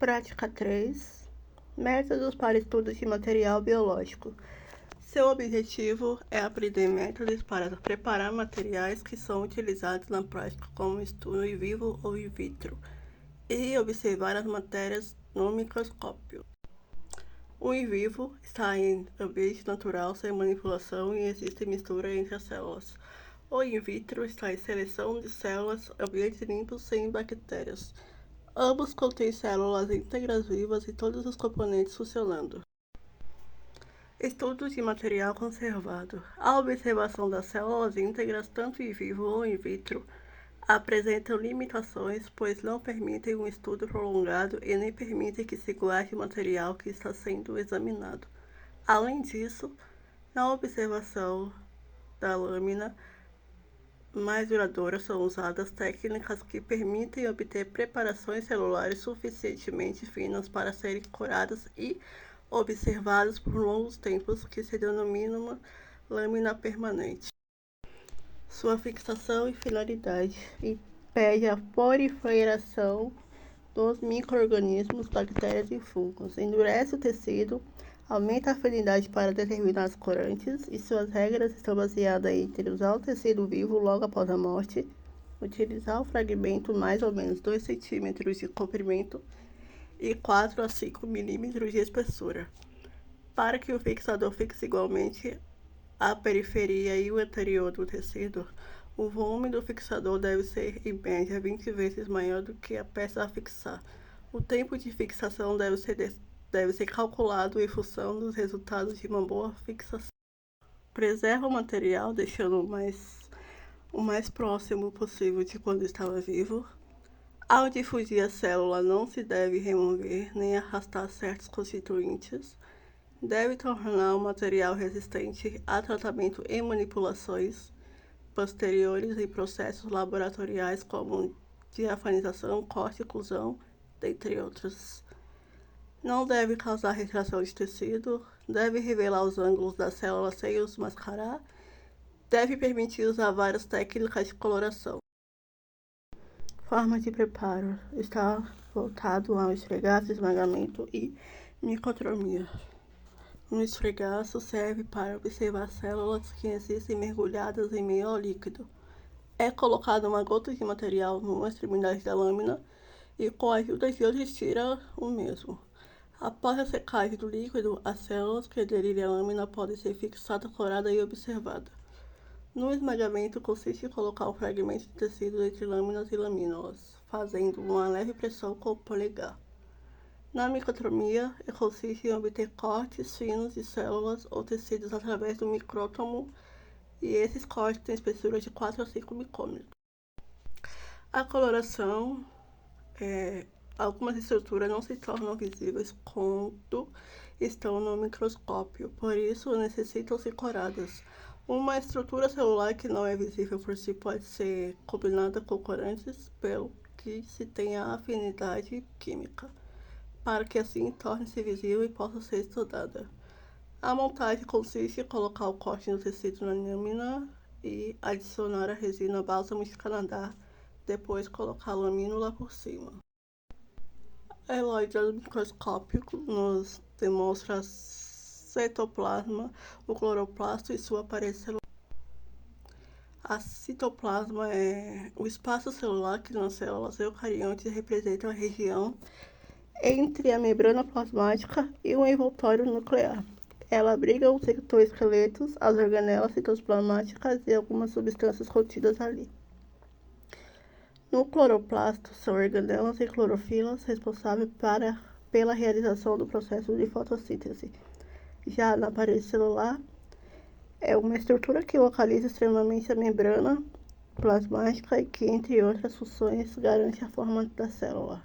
Prática 3. Métodos para estudo de material biológico. Seu objetivo é aprender métodos para preparar materiais que são utilizados na prática, como estudo in vivo ou in vitro, e observar as matérias no microscópio. O in vivo está em ambiente natural, sem manipulação, e existe mistura entre as células. O in vitro está em seleção de células, ambiente limpo, sem bactérias. Ambos contêm células íntegras vivas e todos os componentes funcionando. Estudo de material conservado. A observação das células íntegras, tanto in vivo ou in vitro, apresentam limitações, pois não permitem um estudo prolongado e nem permitem que se guarde o material que está sendo examinado. Além disso, na observação da lâmina mais duradoura são usadas técnicas que permitem obter preparações celulares suficientemente finas para serem curadas e observadas por longos tempos, que se denomina uma lâmina permanente. Sua fixação e finalidade impede a proliferação dos micro-organismos, bactérias e fungos, endurece o tecido, aumenta a afinidade para determinados corantes, e suas regras estão baseadas entre usar o tecido vivo logo após a morte, utilizar o fragmento mais ou menos 2 cm de comprimento e 4 a 5 mm de espessura. Para que o fixador fixe igualmente a periferia e o interior do tecido, o volume do fixador deve ser, em média, 20 vezes maior do que a peça a fixar. O tempo de fixação deve ser calculado em função dos resultados de uma boa fixação. Preserva o material, deixando o mais próximo possível de quando estava vivo. Ao difundir a célula, não se deve remover nem arrastar certos constituintes. Deve tornar o material resistente a tratamento e manipulações posteriores em processos laboratoriais como diafanização, corte e oclusão, dentre outros. Não deve causar retração de tecido, deve revelar os ângulos das células sem os mascarar, deve permitir usar várias técnicas de coloração. Forma de preparo. Está voltado ao esfregaço, esmagamento e microtromia. No esfregaço serve para observar células que existem mergulhadas em meio líquido. É colocada uma gota de material numa extremidade da lâmina e, com a ajuda de outros, tira o mesmo. Após a secagem do líquido, as células que aderirem à lâmina podem ser fixadas, coloradas e observadas. No esmagamento, consiste em colocar um fragmento de tecido entre lâminas e lamínulas, fazendo uma leve pressão com o polegar. Na microtromia, consiste em obter cortes finos de células ou tecidos através do micrótomo, e esses cortes têm espessura de 4 a 5 micrômetros. A coloração, algumas estruturas não se tornam visíveis quando estão no microscópio, por isso necessitam ser coloradas. Uma estrutura celular que não é visível por si pode ser combinada com corantes, pelo que se tem a afinidade química, para que assim torne-se visível e possa ser estudada. A montagem consiste em colocar o corte no tecido na lâmina e adicionar a resina bálsamo de Canadá, depois colocar a lamínula por cima. A heloide do microscópio nos demonstra citoplasma, o cloroplasto e sua parede celular. A citoplasma é o espaço celular que nas células eucariontes representa a região entre a membrana plasmática e o envoltório nuclear. Ela abriga os citoesqueletos, as organelas citoplasmáticas e algumas substâncias contidas ali. No cloroplasto, são organelas e clorofilas responsáveis pela realização do processo de fotossíntese. Já na parede celular, é uma estrutura que localiza extremamente a membrana plasmática e que, entre outras funções, garante a forma da célula.